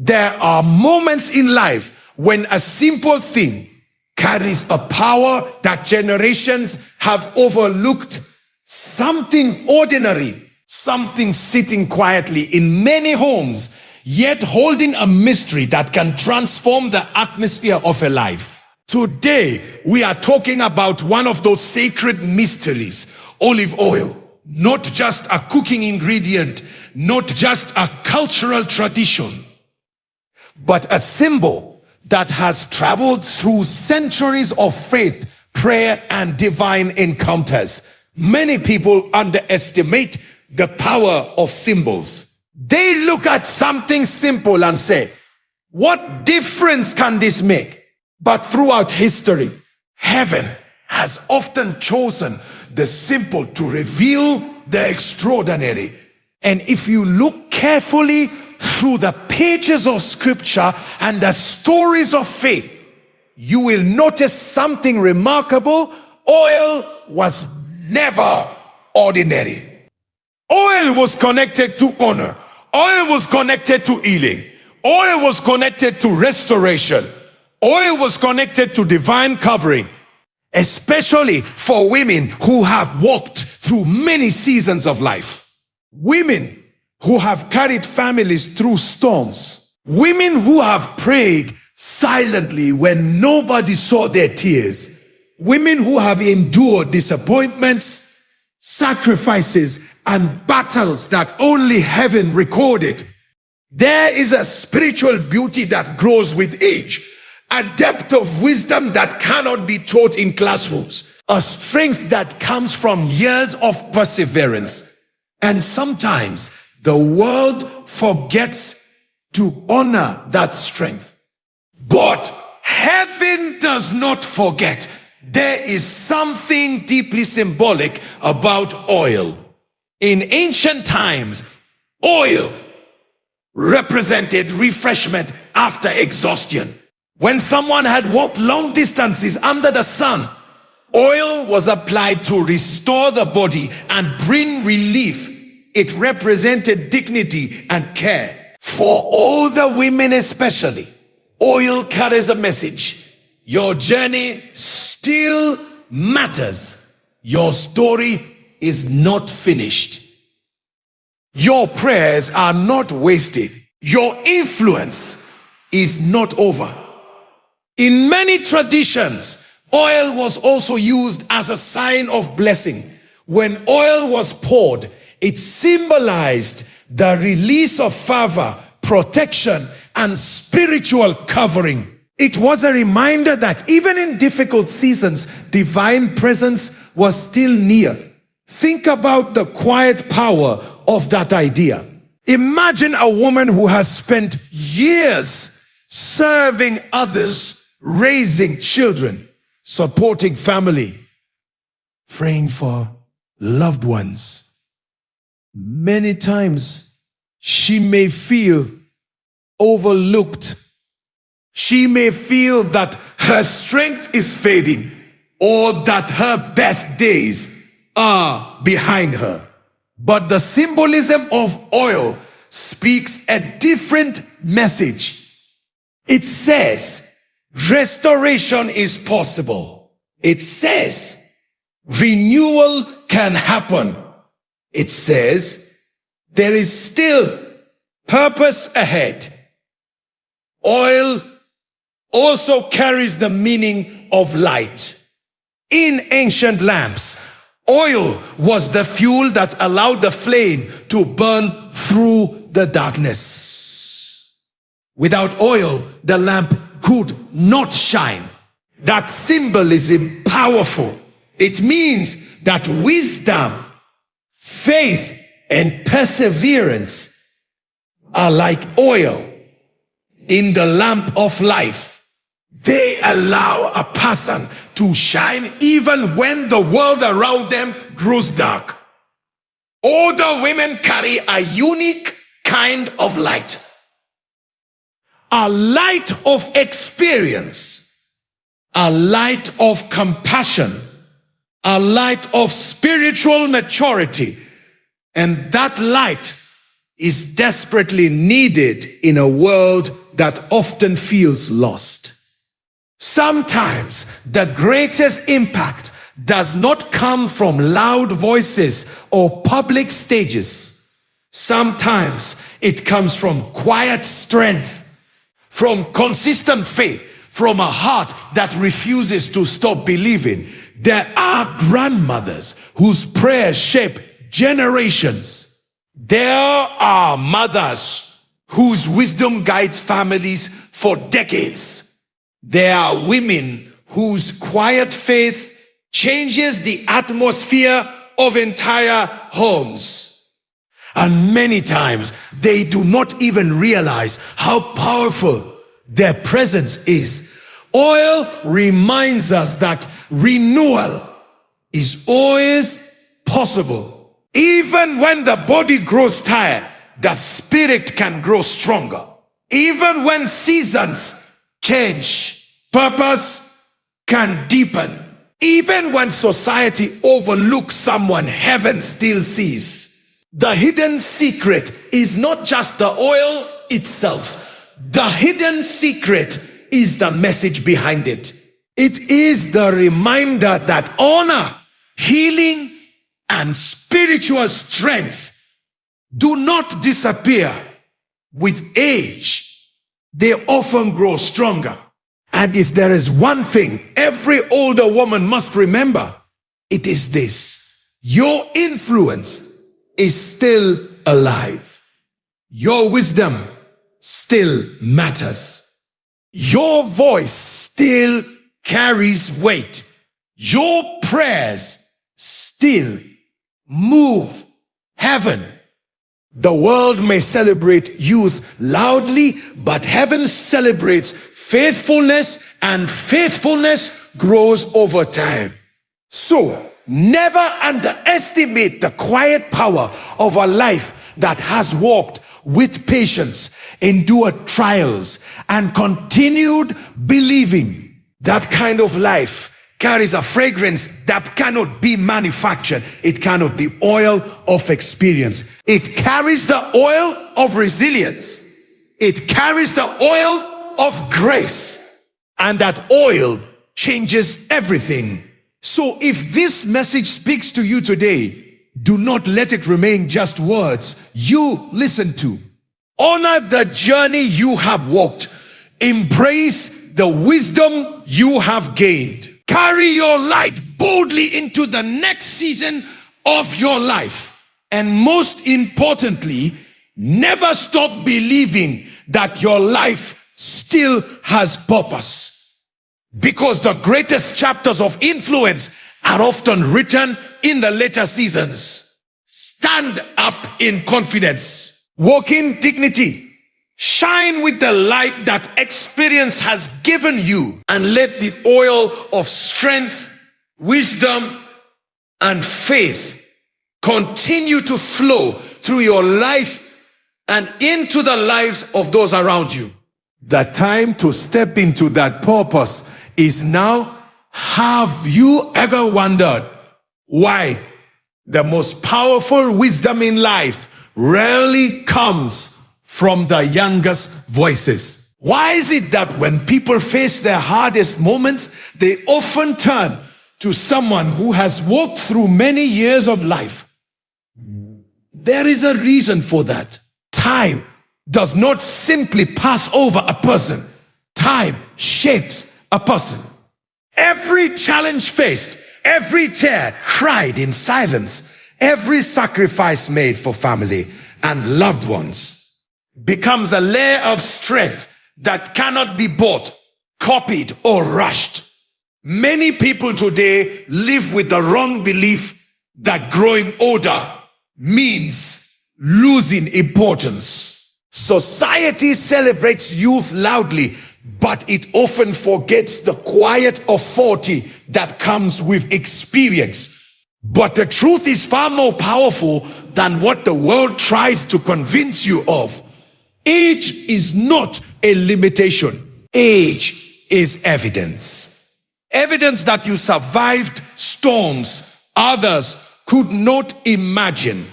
There are moments in life when a simple thing carries a power that generations have overlooked. Something ordinary, something sitting quietly in many homes, yet holding a mystery that can transform the atmosphere of a life. Today, we are talking about one of those sacred mysteries, olive oil. Not just a cooking ingredient, not just a cultural tradition, but a symbol that has traveled through centuries of faith, prayer, and divine encounters. Many people underestimate the power of symbols. They look at something simple and say, what difference can this make? But throughout history, heaven has often chosen the simple to reveal the extraordinary. And if you look carefully through the pages of scripture and the stories of faith, you will notice something remarkable. Oil was never ordinary. Oil was connected to honor. Oil was connected to healing. Oil was connected to restoration. Oil was connected to divine covering, especially for women who have walked through many seasons of life. Women who have carried families through storms. Women who have prayed silently when nobody saw their tears. Women who have endured disappointments, sacrifices, and battles that only heaven recorded. There is a spiritual beauty that grows with age, a depth of wisdom that cannot be taught in classrooms, a strength that comes from years of perseverance. And sometimes the world forgets to honor that strength. But heaven does not forget. There is something deeply symbolic about oil. In ancient times, oil represented refreshment after exhaustion. When someone had walked long distances under the sun, oil was applied to restore the body and bring relief. It represented dignity and care. For older women especially, oil carries a message. Your journey still matters. Your story is not finished. Your prayers are not wasted. Your influence is not over. In many traditions, oil was also used as a sign of blessing. When oil was poured, it symbolized the release of favor, protection, and spiritual covering. It was a reminder that even in difficult seasons, divine presence was still near. Think about the quiet power of that idea. Imagine a woman who has spent years serving others, raising children, supporting family, praying for loved ones. Many times she may feel overlooked. She may feel that her strength is fading or that her best days are behind her. But the symbolism of oil speaks a different message. It says restoration is possible. It says renewal can happen. It says there is still purpose ahead. Oil also carries the meaning of light. In ancient lamps, oil was the fuel that allowed the flame to burn through the darkness. Without oil, the lamp could not shine. That symbolism powerful. It means that wisdom, faith, and perseverance are like oil in the lamp of life. They allow a person to shine even when the world around them grows dark. Older women carry a unique kind of light. A light of experience, a light of compassion, a light of spiritual maturity. And that light is desperately needed in a world that often feels lost. Sometimes the greatest impact does not come from loud voices or public stages. Sometimes it comes from quiet strength, from consistent faith, from a heart that refuses to stop believing. There are grandmothers whose prayers shape generations. There are mothers whose wisdom guides families for decades. There are women whose quiet faith changes the atmosphere of entire homes. And many times they do not even realize how powerful their presence is. Oil reminds us that renewal is always possible. Even when the body grows tired, the spirit can grow stronger. Even when seasons change, purpose can deepen. Even when society overlooks someone, heaven still sees. The hidden secret is not just the oil itself. The hidden secret is the message behind it. It is the reminder that honor, healing, and spiritual strength do not disappear with age. They often grow stronger. And if there is one thing every older woman must remember, it is this: your influence is still alive. Your wisdom still matters. Your voice still carries weight. Your prayers still move heaven. The world may celebrate youth loudly, but heaven celebrates faithfulness, and faithfulness grows over time. So, never underestimate the quiet power of a life that has walked with patience, endured trials, and continued believing. That kind of life carries a fragrance that cannot be manufactured. It cannot be oil of experience. It carries the oil of resilience. It carries the oil of grace, and that oil changes everything. So if this message speaks to you today, do not let it remain just words you listen to. Honor the journey you have walked. Embrace the wisdom you have gained. Carry your light boldly into the next season of your life. And most importantly, never stop believing that your life still has purpose, because the greatest chapters of influence are often written in the later seasons. Stand up in confidence, walk in dignity, shine with the light that experience has given you, and let the oil of strength, wisdom, and faith continue to flow through your life and into the lives of those around you. The time to step into that purpose is now. Have you ever wondered why the most powerful wisdom in life rarely comes from the youngest voices? Why is it that when people face their hardest moments, they often turn to someone who has walked through many years of life? There is a reason for that. Time does not simply pass over a person. Time shapes a person. Every challenge faced, every tear cried in silence, every sacrifice made for family and loved ones becomes a layer of strength that cannot be bought, copied, or rushed. Many people today live with the wrong belief that growing older means losing importance. Society celebrates youth loudly, but it often forgets the quiet authority that comes with experience. But the truth is far more powerful than what the world tries to convince you of. Age is not a limitation. Age is evidence. Evidence that you survived storms others could not imagine.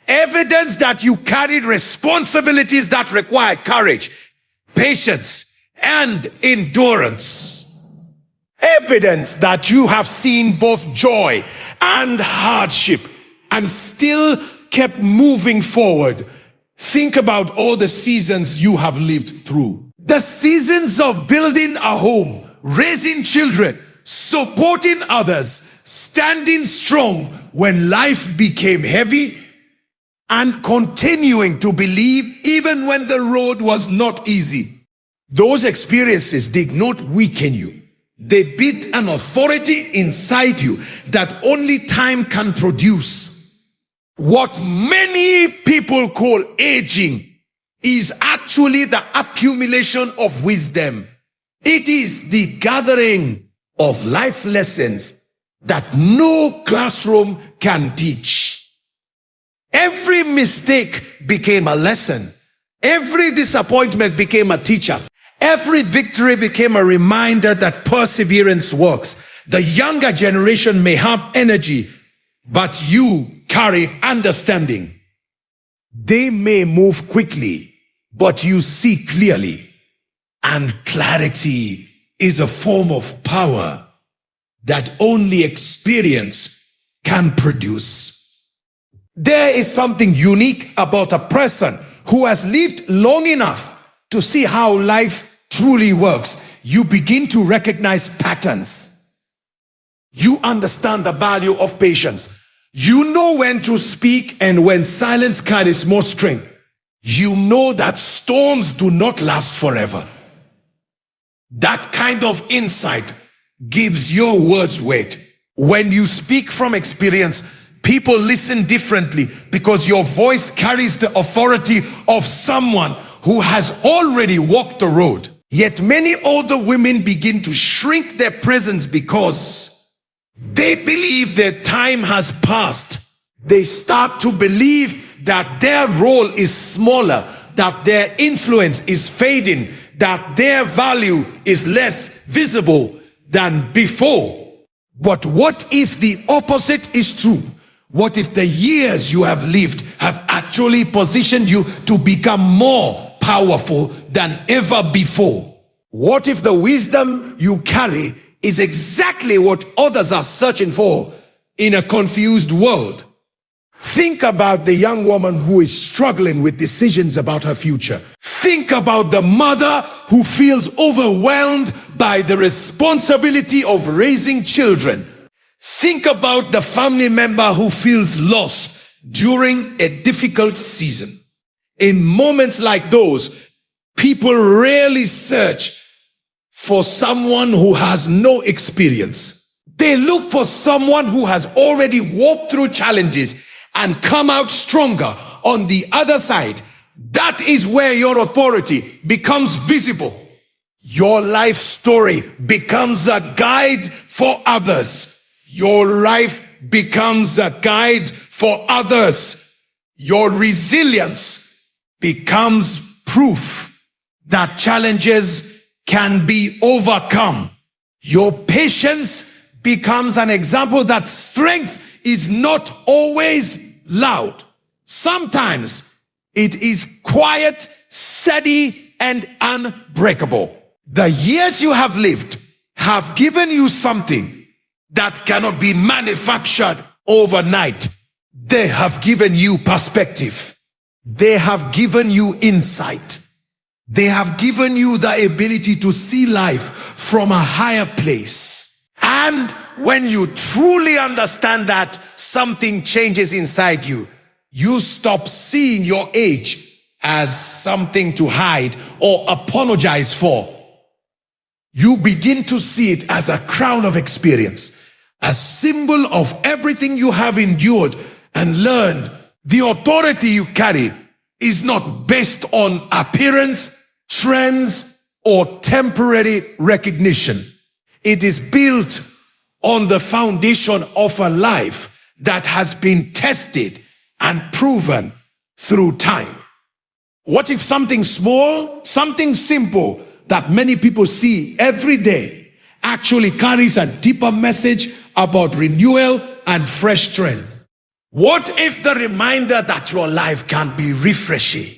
Evidence that you carried responsibilities that required courage, patience, and endurance. Evidence that you have seen both joy and hardship and still kept moving forward. Think about all the seasons you have lived through. The seasons of building a home, raising children, supporting others, standing strong when life became heavy, and continuing to believe even when the road was not easy. Those experiences did not weaken you. They built an authority inside you that only time can produce. What many people call aging is actually the accumulation of wisdom. It is the gathering of life lessons that no classroom can teach. Every mistake became a lesson. Every disappointment became a teacher. Every victory became a reminder that perseverance works. The younger generation may have energy, but you carry understanding. They may move quickly, but you see clearly. And clarity is a form of power that only experience can produce. There is something unique about a person who has lived long enough to see how life truly works. You begin to recognize patterns. You understand the value of patience. You know when to speak and when silence carries more strength. You know that storms do not last forever. That kind of insight gives your words weight. When you speak from experience, people listen differently because your voice carries the authority of someone who has already walked the road. Yet many older women begin to shrink their presence because they believe their time has passed. They start to believe that their role is smaller, that their influence is fading, that their value is less visible than before. But what if the opposite is true? What if the years you have lived have actually positioned you to become more powerful than ever before? What if the wisdom you carry is exactly what others are searching for in a confused world? Think about the young woman who is struggling with decisions about her future. Think about the mother who feels overwhelmed by the responsibility of raising children. Think about the family member who feels lost during a difficult season. In moments like those, people rarely search for someone who has no experience. They look for someone who has already walked through challenges and come out stronger on the other side. That is where your authority becomes visible. Your life story becomes a guide for others. Your life becomes a guide for others. Your resilience becomes proof that challenges can be overcome. Your patience becomes an example that strength is not always loud. Sometimes it is quiet, steady, and unbreakable. The years you have lived have given you something that cannot be manufactured overnight. They have given you perspective. They have given you insight. They have given you the ability to see life from a higher place. And when you truly understand that, something changes inside you. You stop seeing your age as something to hide or apologize for. You begin to see it as a crown of experience, a symbol of everything you have endured and learned. The authority you carry is not based on appearance, trends, or temporary recognition. It is built on the foundation of a life that has been tested and proven through time. What if something small, something simple that many people see every day actually carries a deeper message about renewal and fresh strength? What if the reminder that your life can be refreshing?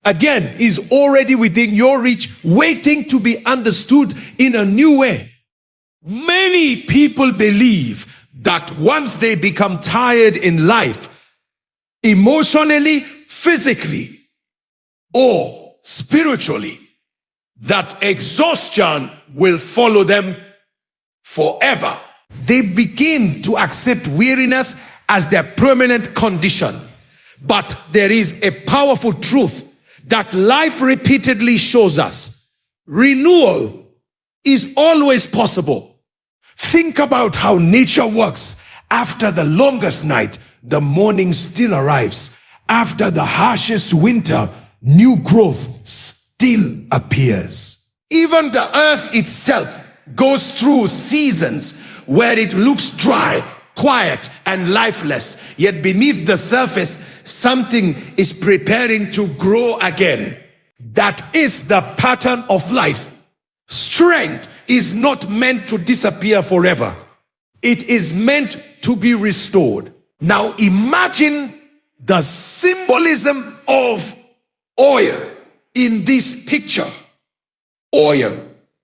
Again, is already within your reach, waiting to be understood in a new way. Many people believe that once they become tired in life, emotionally, physically, or spiritually, that exhaustion will follow them forever. They begin to accept weariness as their permanent condition. But there is a powerful truth that life repeatedly shows us. Renewal is always possible. Think about how nature works. After the longest night, the morning still arrives. After the harshest winter, new growth still appears. Even the earth itself goes through seasons where it looks dry, quiet, and lifeless. Yet beneath the surface, something is preparing to grow again. That is the pattern of life. Strength is not meant to disappear forever. It is meant to be restored. Now imagine the symbolism of oil in this picture. Oil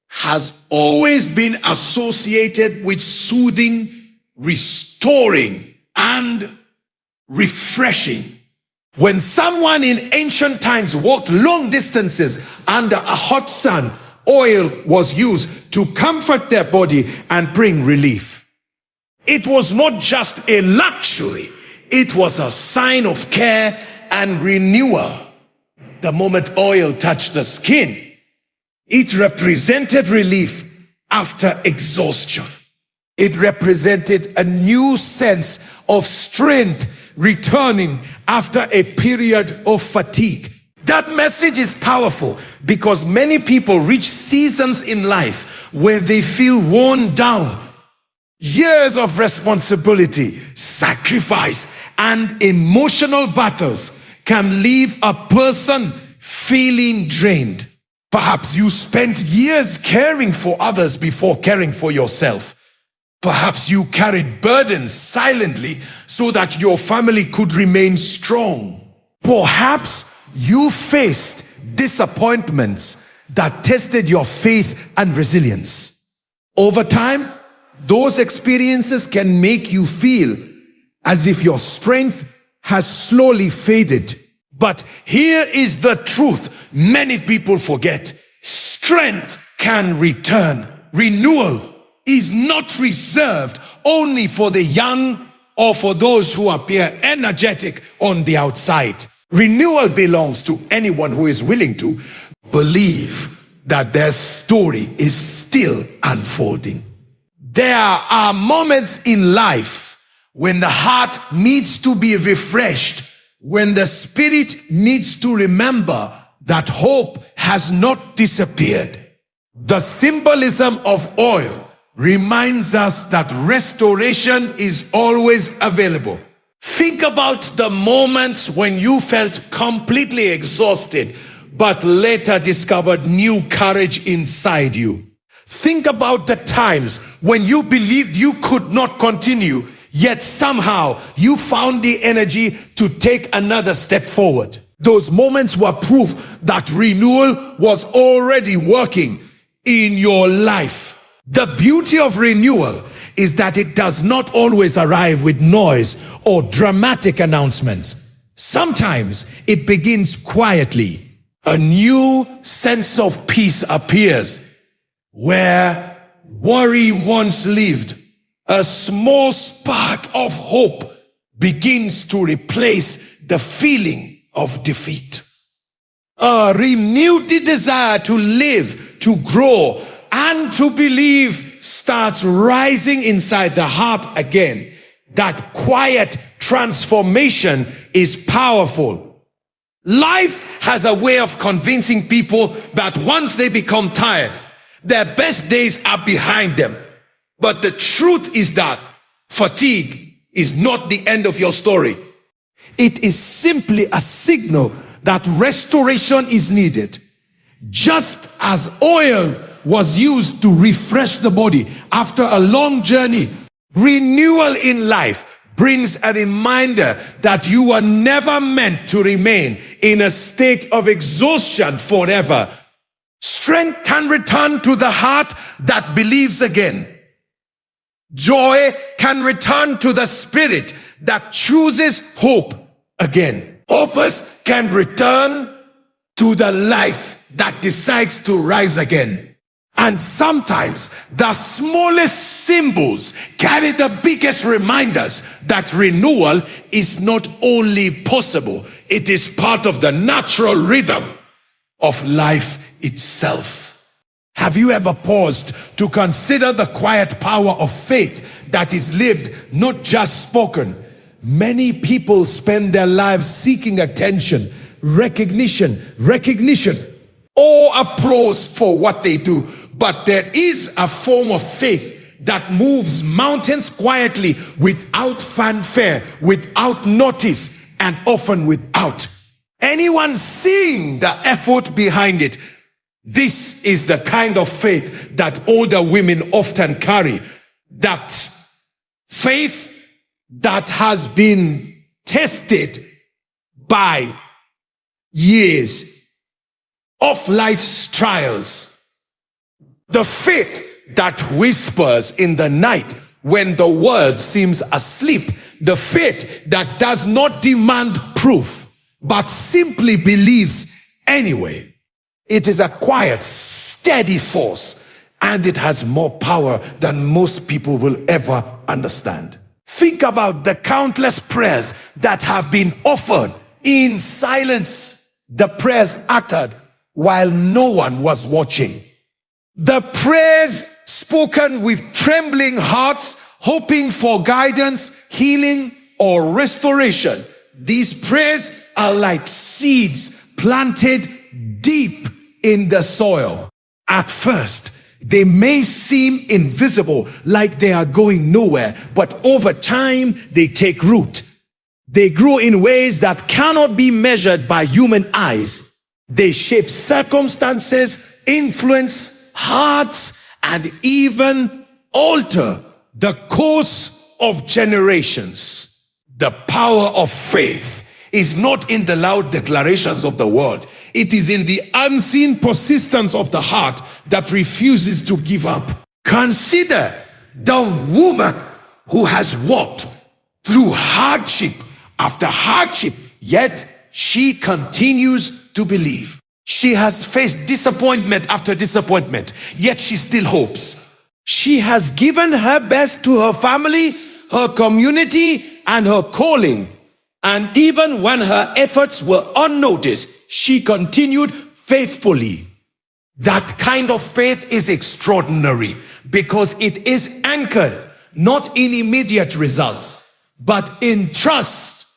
has always been associated with soothing, restoring, and refreshing. When someone in ancient times walked long distances under a hot sun, oil was used to comfort their body and bring relief. It was not just a luxury, it was a sign of care and renewal. The moment oil touched the skin, it represented relief after exhaustion. It represented a new sense of strength returning after a period of fatigue. That message is powerful because many people reach seasons in life where they feel worn down. Years of responsibility, sacrifice, and emotional battles can leave a person feeling drained. Perhaps you spent years caring for others before caring for yourself. Perhaps you carried burdens silently so that your family could remain strong. Perhaps you faced disappointments that tested your faith and resilience. Over time, those experiences can make you feel as if your strength has slowly faded. But here is the truth many people forget. Strength can return. Renewal is not reserved only for the young or for those who appear energetic on the outside. Renewal belongs to anyone who is willing to believe that their story is still unfolding. There are moments in life when the heart needs to be refreshed, when the spirit needs to remember that hope has not disappeared. The symbolism of oil reminds us that restoration is always available. Think about the moments when you felt completely exhausted, but later discovered new courage inside you. Think about the times when you believed you could not continue, yet somehow you found the energy to take another step forward. Those moments were proof that renewal was already working in your life. The beauty of renewal is that it does not always arrive with noise or dramatic announcements. Sometimes it begins quietly. A new sense of peace appears where worry once lived. A small spark of hope begins to replace the feeling of defeat. A renewed desire to live, to grow, and to believe starts rising inside the heart again. That quiet transformation is powerful. Life has a way of convincing people that once they become tired, their best days are behind them. But the truth is that fatigue is not the end of your story. It is simply a signal that restoration is needed. Just as oil was used to refresh the body after a long journey, renewal in life brings a reminder that you were never meant to remain in a state of exhaustion forever. Strength can return to the heart that believes again. Joy can return to the spirit that chooses hope again. Purpose can return to the life that decides to rise again. And sometimes the smallest symbols carry the biggest reminders that renewal is not only possible, it is part of the natural rhythm of life itself. Have you ever paused to consider the quiet power of faith that is lived, not just spoken? Many people spend their lives seeking attention, recognition, or applause for what they do. But there is a form of faith that moves mountains quietly, without fanfare, without notice, and often without anyone seeing the effort behind it. This is the kind of faith that older women often carry. That faith that has been tested by years of life's trials. The faith that whispers in the night when the world seems asleep. The faith that does not demand proof, but simply believes anyway. It is a quiet, steady force, and it has more power than most people will ever understand. Think about the countless prayers that have been offered in silence. The prayers uttered while no one was watching. The prayers spoken with trembling hearts, hoping for guidance, healing, or restoration. These prayers are like seeds planted deep in the soil. At first, they may seem invisible, like they are going nowhere, but over time, they take root. They grow in ways that cannot be measured by human eyes. They shape circumstances, influence hearts, and even alter the course of generations. The power of faith is not in the loud declarations of the world. It is in the unseen persistence of the heart that refuses to give up. Consider the woman who has walked through hardship after hardship, yet she continues to believe. She has faced disappointment after disappointment, yet she still hopes. She has given her best to her family, her community, and her calling. And even when her efforts were unnoticed, she continued faithfully. That kind of faith is extraordinary because it is anchored not in immediate results, but in trust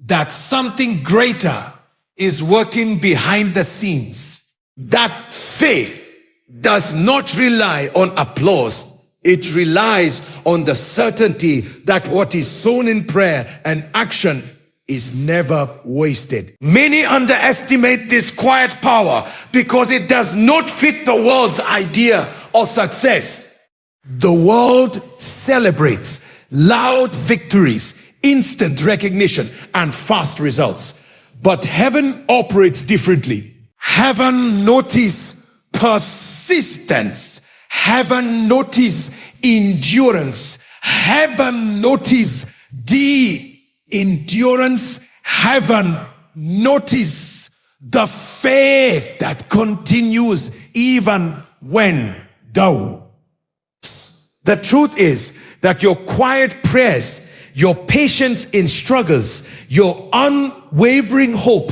that something greater is working behind the scenes. That faith does not rely on applause. It relies on the certainty that what is sown in prayer and action is never wasted. Many underestimate this quiet power because it does not fit the world's idea of success. The world celebrates loud victories, instant recognition, and fast results. But heaven operates differently. Heaven notices persistence. Heaven notices endurance. Heaven notices the endurance. Heaven notices the faith that continues even when doubts. The truth is that your quiet prayers, your patience in struggles, your unwavering hope,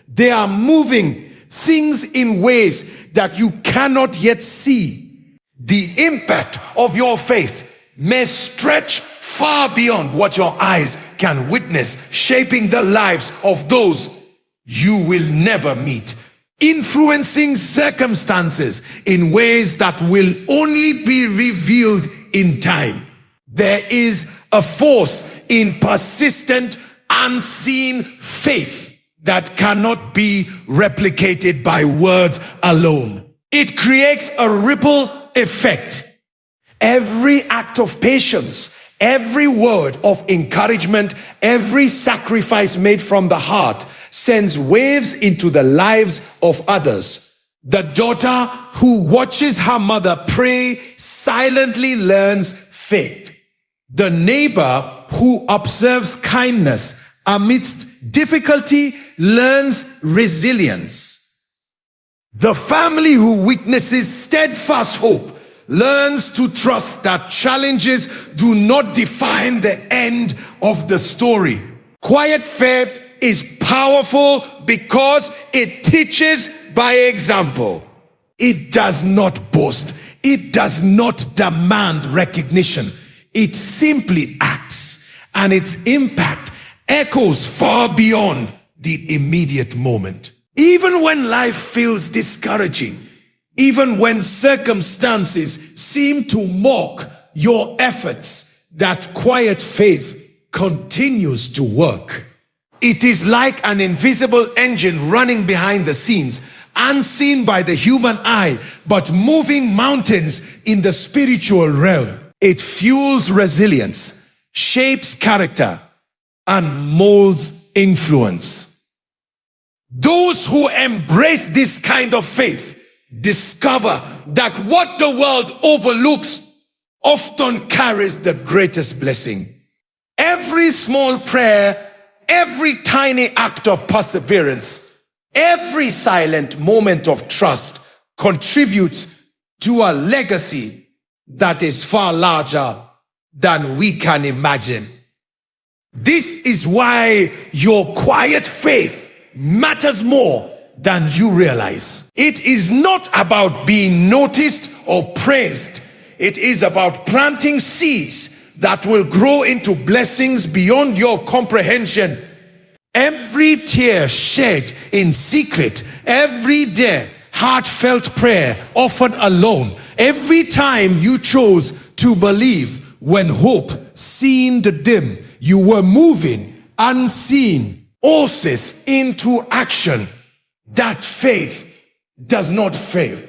they are moving things in ways that you cannot yet see. The impact of your faith may stretch far beyond what your eyes can witness, shaping the lives of those you will never meet, influencing circumstances in ways that will only be revealed in time. There is a force in persistent, unseen faith that cannot be replicated by words alone. It creates a ripple effect. Every act of patience, Every word of encouragement, every sacrifice made from the heart sends waves into the lives of others. The daughter who watches her mother pray silently learns faith. The neighbor who observes kindness amidst difficulty learns resilience. The family who witnesses steadfast hope learns to trust that challenges do not define the end of the story. Quiet faith is powerful because it teaches by example. It does not boast. It does not demand recognition. It simply acts, and its impact echoes far beyond the immediate moment. Even when life feels discouraging, even when circumstances seem to mock your efforts, that quiet faith continues to work. It is like an invisible engine running behind the scenes, unseen by the human eye, but moving mountains in the spiritual realm. It fuels resilience, shapes character, and molds influence. Those who embrace this kind of faith discover that what the world overlooks often carries the greatest blessing. Every small prayer, every tiny act of perseverance, every silent moment of trust contributes to a legacy that is far larger than we can imagine. This is why your quiet faith matters more than you realize. It is not about being noticed or praised. It is about planting seeds that will grow into blessings beyond your comprehension. Every tear shed in secret, every day heartfelt prayer offered alone, every time you chose to believe when hope seemed dim, you were moving unseen horses into action. That faith does not fail.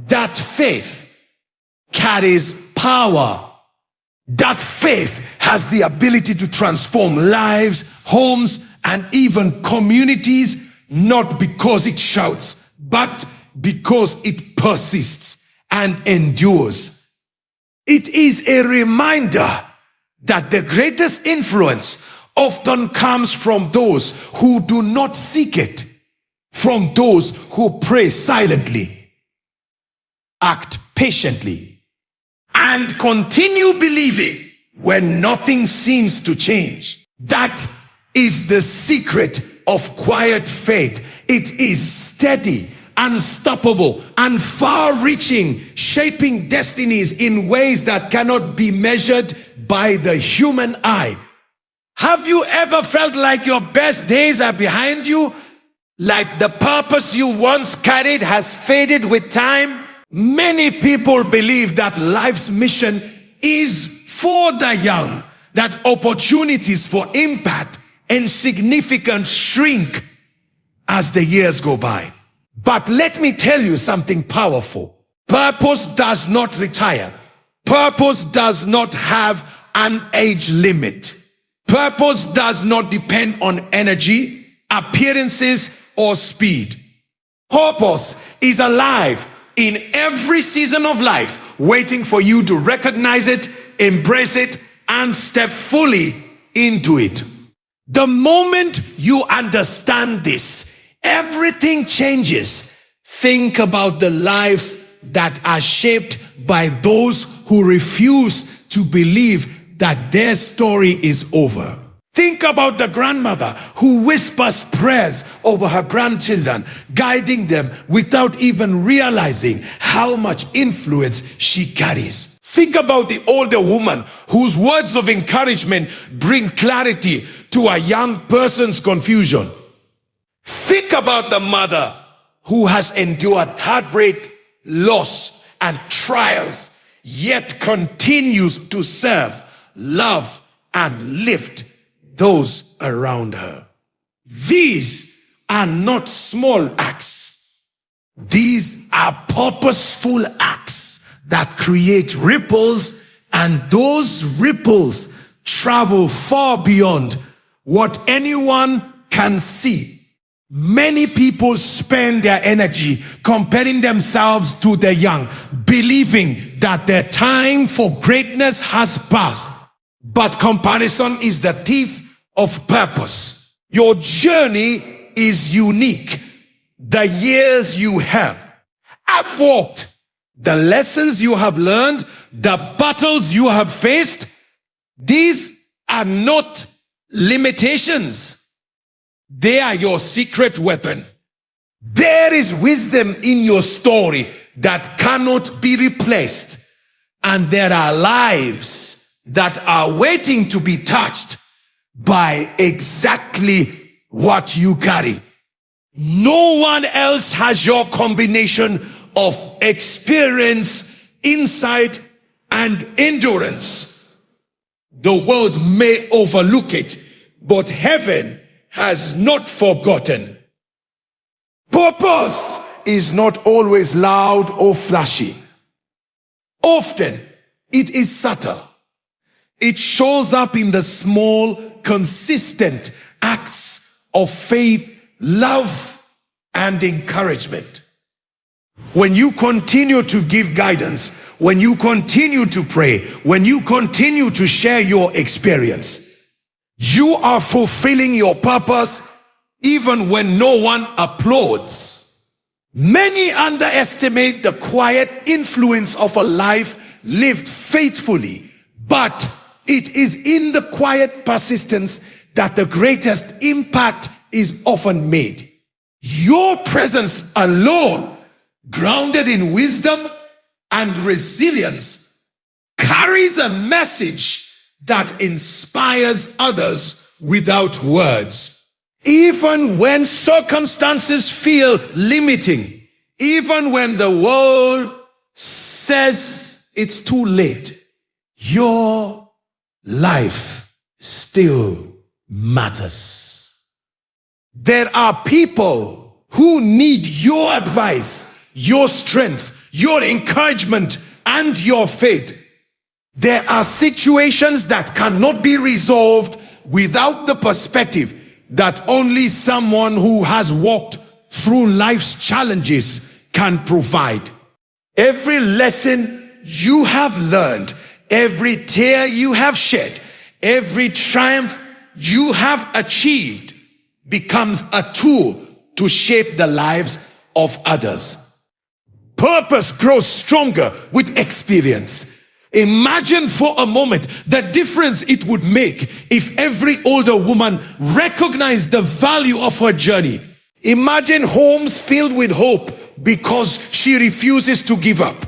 That faith carries power. That faith has the ability to transform lives, homes, and even communities, not because it shouts, but because it persists and endures. It is a reminder that the greatest influence often comes from those who do not seek it, from those who pray silently, act patiently, and continue believing when nothing seems to change. That is the secret of quiet faith. It is steady, unstoppable, and far-reaching, shaping destinies in ways that cannot be measured by the human eye. Have you ever felt like your best days are behind you? Like the purpose you once carried has faded with time? Many people believe that life's mission is for the young, that opportunities for impact and significance shrink as the years go by. But let me tell you something powerful. Purpose does not retire. Purpose does not have an age limit. Purpose does not depend on energy, appearances, or speed. Purpose is alive in every season of life, waiting for you to recognize it, embrace it, and step fully into it. The moment you understand this, everything changes. Think about the lives that are shaped by those who refuse to believe that their story is over. Think about the grandmother who whispers prayers over her grandchildren, guiding them without even realizing how much influence she carries. Think about the older woman whose words of encouragement bring clarity to a young person's confusion. Think about the mother who has endured heartbreak, loss, and trials, yet continues to serve, love, and lift those around her. These are not small acts. These are purposeful acts that create ripples And those ripples travel far beyond what anyone can see. Many people spend their energy comparing themselves to the young, believing that their time for greatness has passed. But comparison is the thief of purpose. Your journey is unique. The years you have walked, the lessons you have learned, the battles you have faced, these are not limitations. They are your secret weapon. There is wisdom in your story that cannot be replaced. And there are lives that are waiting to be touched by exactly what you carry. No one else has your combination of experience, insight, and endurance. The world may overlook it, but heaven has not forgotten. Purpose is not always loud or flashy. Often, it is subtle. It shows up in the small, consistent acts of faith, love, and encouragement. When you continue to give guidance, when you continue to pray, when you continue to share your experience, you are fulfilling your purpose even when no one applauds. Many underestimate the quiet influence of a life lived faithfully, but it is in the quiet persistence that the greatest impact is often made. Your presence alone, grounded in wisdom and resilience, carries a message that inspires others without words. Even when circumstances feel limiting, even when the world says it's too late, your life still matters. There are people who need your advice, your strength, your encouragement, and your faith. There are situations that cannot be resolved without the perspective that only someone who has walked through life's challenges can provide. Every lesson you have learned, every tear you have shed, every triumph you have achieved becomes a tool to shape the lives of others. Purpose grows stronger with experience. Imagine for a moment the difference it would make if every older woman recognized the value of her journey. Imagine homes filled with hope because she refuses to give up.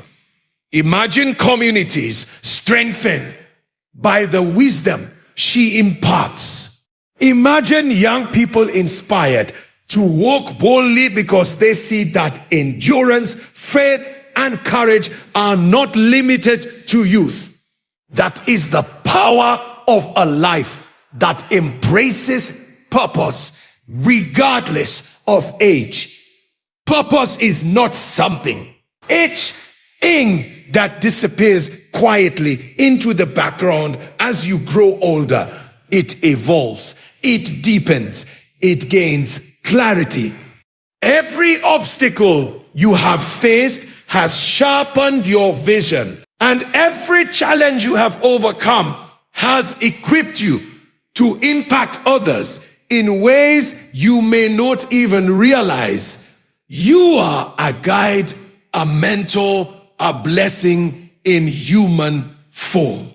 Imagine communities strengthened by the wisdom she imparts. Imagine young people inspired to walk boldly because they see that endurance, faith, and courage are not limited to youth. That is the power of a life that embraces purpose regardless of age. Purpose is not something, itching that disappears quietly into the background as you grow older. It evolves, it deepens, it gains clarity. Every obstacle you have faced has sharpened your vision, and every challenge you have overcome has equipped you to impact others in ways you may not even realize. You are a guide, a mentor, a blessing in human form.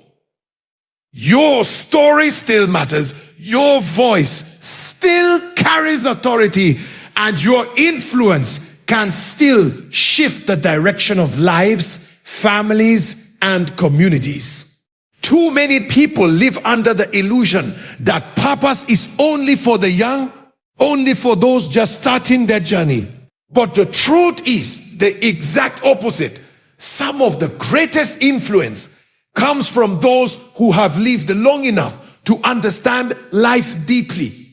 Your story still matters. Your voice still carries authority, and your influence can still shift the direction of lives, families, and communities. Too many people live under the illusion that purpose is only for the young, only for those just starting their journey. But the truth is the exact opposite. Some of the greatest influence comes from those who have lived long enough to understand life deeply.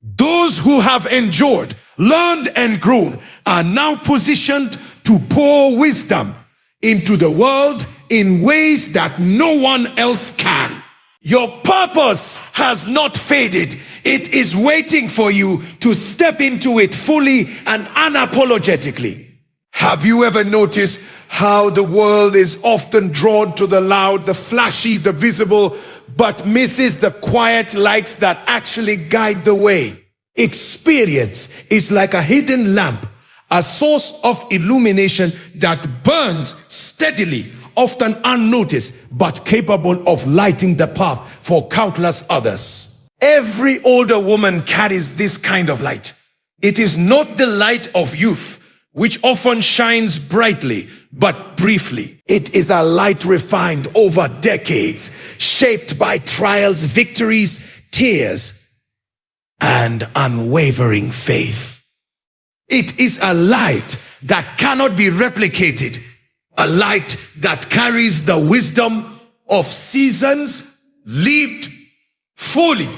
Those who have endured, learned, and grown are now positioned to pour wisdom into the world in ways that no one else can. Your purpose has not faded. It is waiting for you to step into it fully and unapologetically. Have you ever noticed how the world is often drawn to the loud, the flashy, the visible, but misses the quiet lights that actually guide the way? Experience is like a hidden lamp, a source of illumination that burns steadily, often unnoticed, but capable of lighting the path for countless others. Every older woman carries this kind of light. It is not the light of youth, which often shines brightly, but briefly. It is a light refined over decades, shaped by trials, victories, tears, and unwavering faith. It is a light that cannot be replicated, a light that carries the wisdom of seasons lived fully.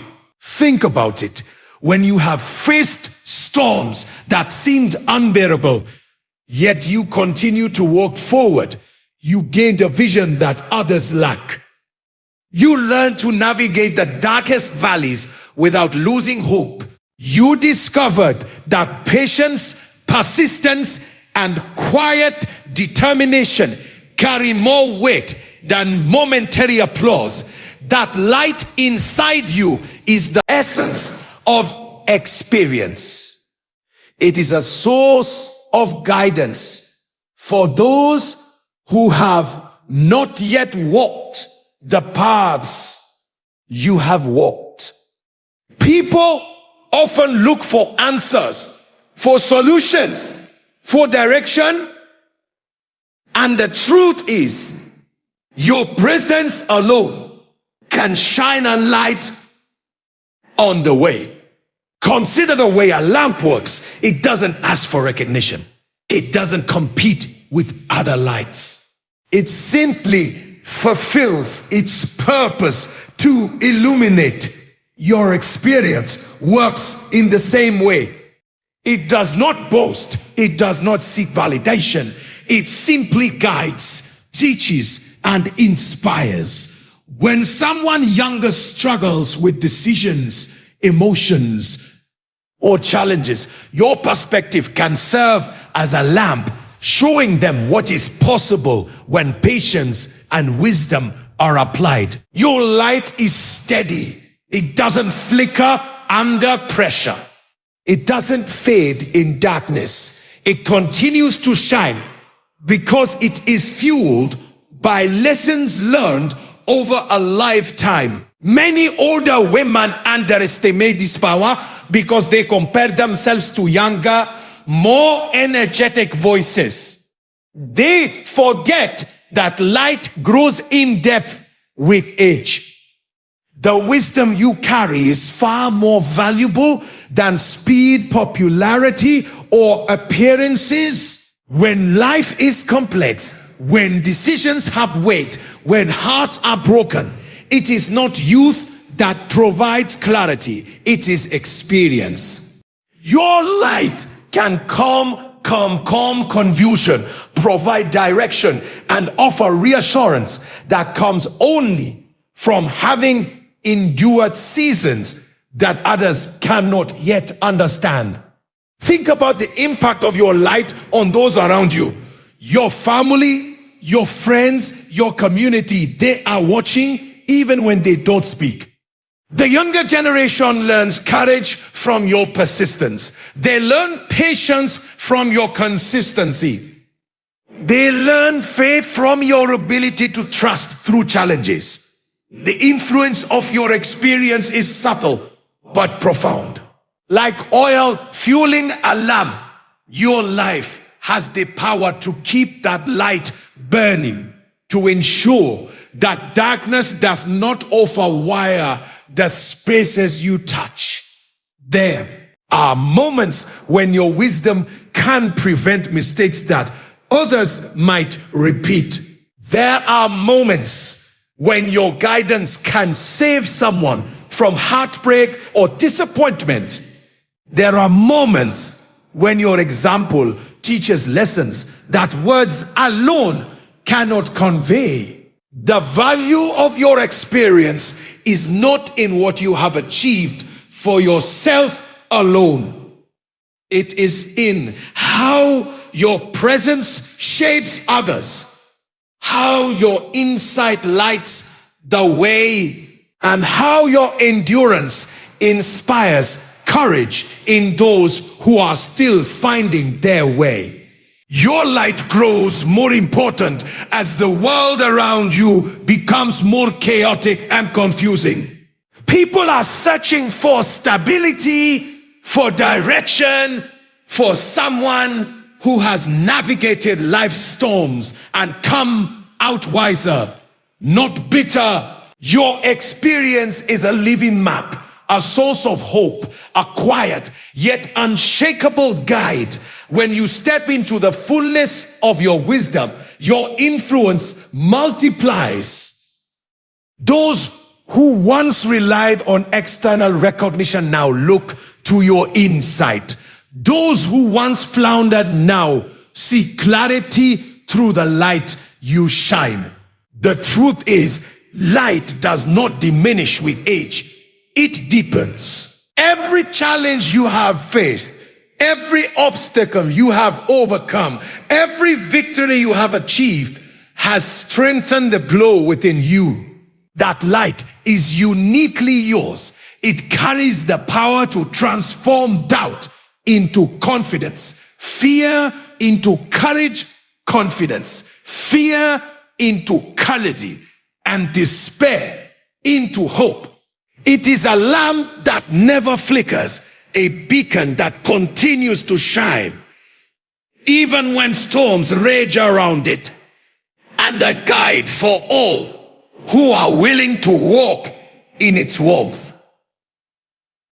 Think about it. When you have faced storms that seemed unbearable, yet you continue to walk forward, you gained a vision that others lack. You learn to navigate the darkest valleys without losing hope. You discovered that patience, persistence, and quiet determination carry more weight than momentary applause. That light inside you is the essence of experience. It is a source of guidance for those who have not yet walked the paths you have walked. People often look for answers, for solutions, for direction, and the truth is, your presence alone can shine a light on the way. Consider the way a lamp works. It doesn't ask for recognition. It doesn't compete with other lights. It simply fulfills its purpose to illuminate. Your experience works in the same way. It does not boast. It does not seek validation. It simply guides, teaches, and inspires. When someone younger struggles with decisions, emotions, or challenges, your perspective can serve as a lamp, showing them what is possible when patience and wisdom are applied. Your light is steady. It doesn't flicker under pressure. It doesn't fade in darkness. It continues to shine because it is fueled by lessons learned over a lifetime. Many older women underestimate this power because they compare themselves to younger, more energetic voices. They forget that light grows in depth with age. The wisdom you carry is far more valuable than speed, popularity, or appearances. When life is complex, when decisions have weight, when hearts are broken, it is not youth that provides clarity, it is experience. Your light can calm confusion, provide direction, and offer reassurance that comes only from having endured seasons that others cannot yet understand. Think about the impact of your light on those around you. Your family, your friends, your community, they are watching even when they don't speak. The younger generation learns courage from your persistence. They learn patience from your consistency. They learn faith from your ability to trust through challenges. The influence of your experience is subtle but profound. Like oil fueling a lamp, your life has the power to keep that light burning, to ensure that darkness does not overwire the spaces you touch. There are moments when your wisdom can prevent mistakes that others might repeat. There are moments when your guidance can save someone from heartbreak or disappointment. There are moments when your example teaches lessons that words alone cannot convey. The value of your experience is not in what you have achieved for yourself alone. It is in how your presence shapes others, how your insight lights the way, and how your endurance inspires courage in those who are still finding their way. Your light grows more important as the world around you becomes more chaotic and confusing. People are searching for stability, for direction, for someone who has navigated life's storms and come out wiser, not bitter. Your experience is a living map, a source of hope, a quiet yet unshakable guide. When you step into the fullness of your wisdom, your influence multiplies. Those who once relied on external recognition now look to your insight. Those who once floundered now see clarity through the light you shine. The truth is, light does not diminish with age. It deepens. Every challenge you have faced, every obstacle you have overcome, every victory you have achieved has strengthened the glow within you. That light is uniquely yours. It carries the power to transform doubt into confidence, fear into courage, confidence, fear into courage, and despair into hope. It is a lamp that never flickers, a beacon that continues to shine, even when storms rage around it, and a guide for all who are willing to walk in its warmth.